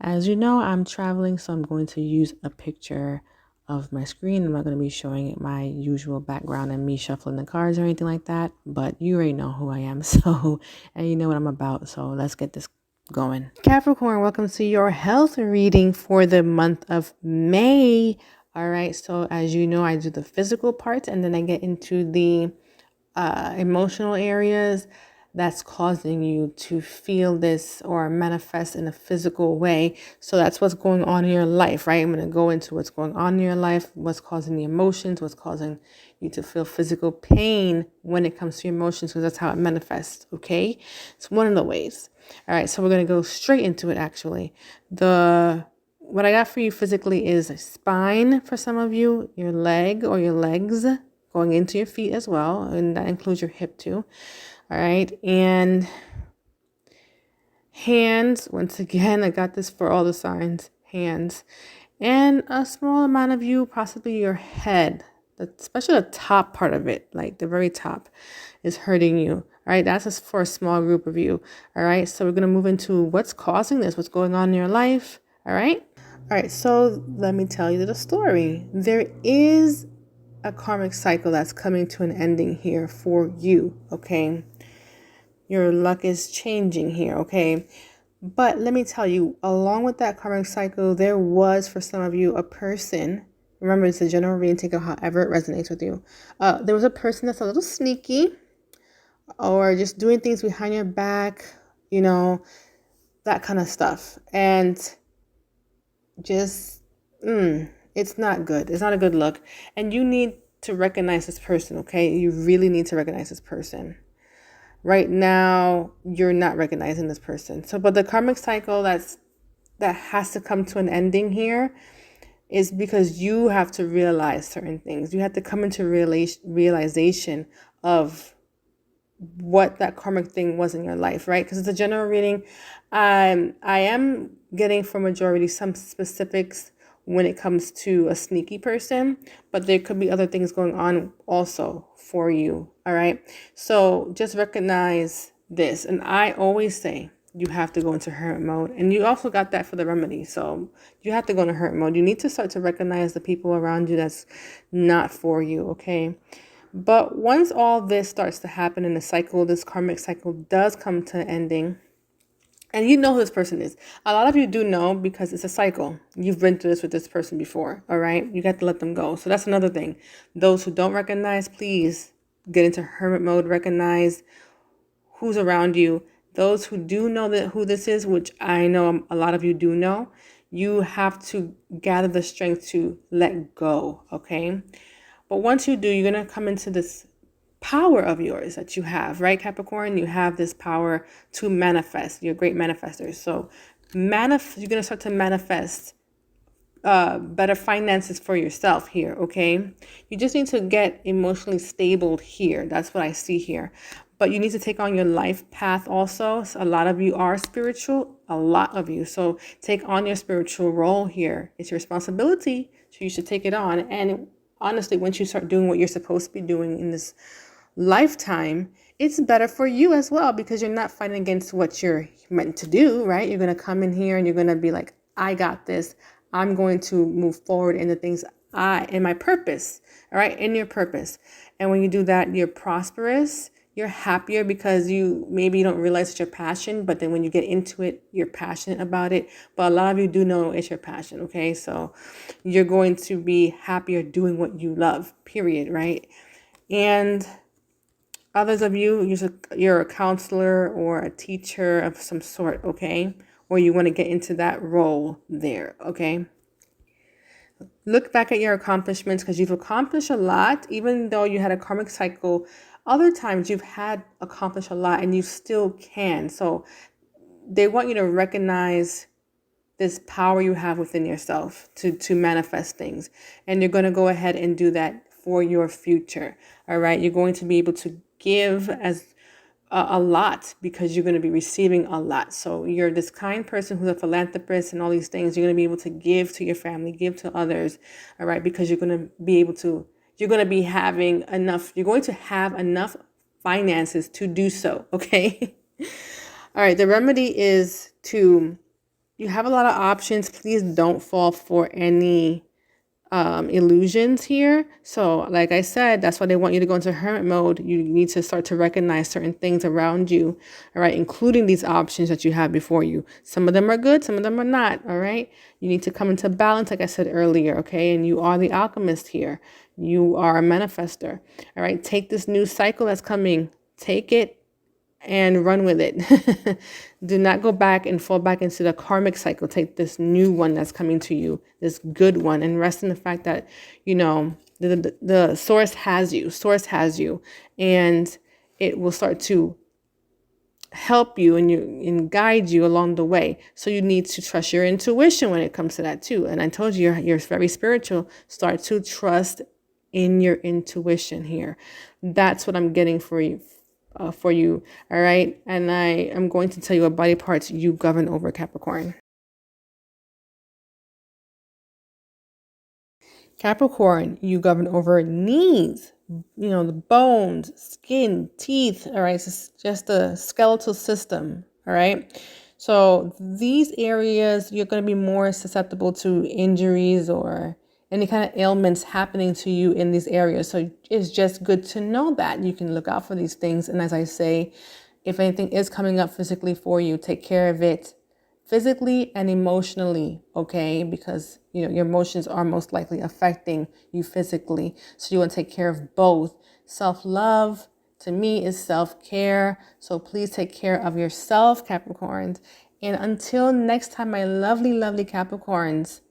As you know, I'm traveling, so I'm going to use a picture of my screen. I'm not going to be showing my usual background and me shuffling the cards or anything like that, but you already know who I am, and you know what I'm about, so let's get this going. Capricorn, welcome to your health reading for the month of May. All right, so as you know, I do the physical parts and then I get into the emotional areas that's causing you to feel this or manifest in a physical way. So that's what's going on in your life, right? I'm going to go into what's going on in your life, what's causing the emotions, what's causing you to feel physical pain when it comes to your emotions, because that's how it manifests, okay? It's one of the ways. All right, so we're going to go straight into it, actually. What I got for you physically is a spine for some of you, your leg or your legs, going into your feet as well, and that includes your hip too. All right, and hands, once again, I got this for all the signs, hands, and a small amount of you, possibly your head, especially the top part of it, like the very top, is hurting you. All right, that's just for a small group of you. All right, so we're going to move into what's causing this, what's going on in your life. All right. All right, so let me tell you the story. There is a karmic cycle that's coming to an ending here for you, okay? Your luck is changing here, okay? But let me tell you, along with that karmic cycle, there was for some of you a person. Remember, it's a general reading, take it however it resonates with you. There was a person that's a little sneaky or just doing things behind your back, you know, that kind of stuff. And just, it's not good. It's not a good look. And you need to recognize this person, okay? You really need to recognize this person. Right now, you're not recognizing this person. So, but the karmic cycle that has to come to an ending here is because you have to realize certain things. You have to come into realization of what that karmic thing was in your life, right? Because it's a general reading. I am getting for majority some specifics when it comes to a sneaky person, but there could be other things going on also for you. All right. So just recognize this. And I always say you have to go into hermit mode. And you also got that for the remedy. So you have to go into hermit mode. You need to start to recognize the people around you that's not for you. Okay. But once all this starts to happen in the cycle, this karmic cycle does come to an ending. And you know who this person is. A lot of you do know because it's a cycle. You've been through this with this person before, all right? You got to let them go. So that's another thing. Those who don't recognize, please get into hermit mode. Recognize who's around you. Those who do know who this is, which I know a lot of you do know, you have to gather the strength to let go, okay? But once you do, you're going to come into this power of yours that you have, right, Capricorn? You have this power to manifest. You're a great manifester. So you're going to start to manifest better finances for yourself here, okay? You just need to get emotionally stable here. That's what I see here. But you need to take on your life path also. So a lot of you are spiritual, a lot of you. So take on your spiritual role here. It's your responsibility, so you should take it on. And honestly, once you start doing what you're supposed to be doing in this lifetime, it's better for you as well, because you're not fighting against what you're meant to do, right? You're going to come in here and you're going to be like, I got this. I'm going to move forward in the things in my purpose, all right, in your purpose. And when you do that, you're prosperous. You're happier because you don't realize it's your passion, but then when you get into it, you're passionate about it. But a lot of you do know it's your passion, okay? So you're going to be happier doing what you love, period, right? And others of you, you're a counselor or a teacher of some sort, okay? Or you want to get into that role there, okay? Look back at your accomplishments, because you've accomplished a lot, even though you had a karmic cycle. Other times you've had accomplished a lot and you still can. So they want you to recognize this power you have within yourself to manifest things. And you're going to go ahead and do that for your future. All right. You're going to be able to give as a lot because you're going to be receiving a lot. So you're this kind person who's a philanthropist and all these things. You're going to be able to give to your family, give to others. All right. Because you're going to be able to, you're going to be having enough, you're going to have enough finances to do so. Okay. All right. The remedy is to You have a lot of options. Please don't fall for any illusions here. So like I said, that's why they want you to go into hermit mode. You need to start to recognize certain things around you, all right, including these options that you have before you. Some of them are good, some of them are not, all right. You need to come into balance, like I said earlier, okay. And you are the alchemist here. You are a manifester, all right. Take this new cycle that's coming, take it and run with it. Do not go back and fall back into the karmic cycle. Take this new one that's coming to you, this good one, and rest in the fact that, you know, the source has you, and it will start to help you and guide you along the way. So you need to trust your intuition when it comes to that too. And I told you, you're very spiritual. Start to trust in your intuition here. That's what I'm getting for you. All right. And I am going to tell you what body parts you govern over, Capricorn. Capricorn, you govern over knees, you know, the bones, skin, teeth. All right. It's just the skeletal system. All right. So these areas, you're going to be more susceptible to injuries or any kind of ailments happening to you in these areas. So it's just good to know that you can look out for these things. And as I say, if anything is coming up physically for you, take care of it physically and emotionally, okay? Because, you know, your emotions are most likely affecting you physically. So you want to take care of both. Self-love, to me, is self-care. So please take care of yourself, Capricorns. And until next time, my lovely, lovely Capricorns,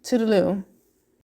toodaloo.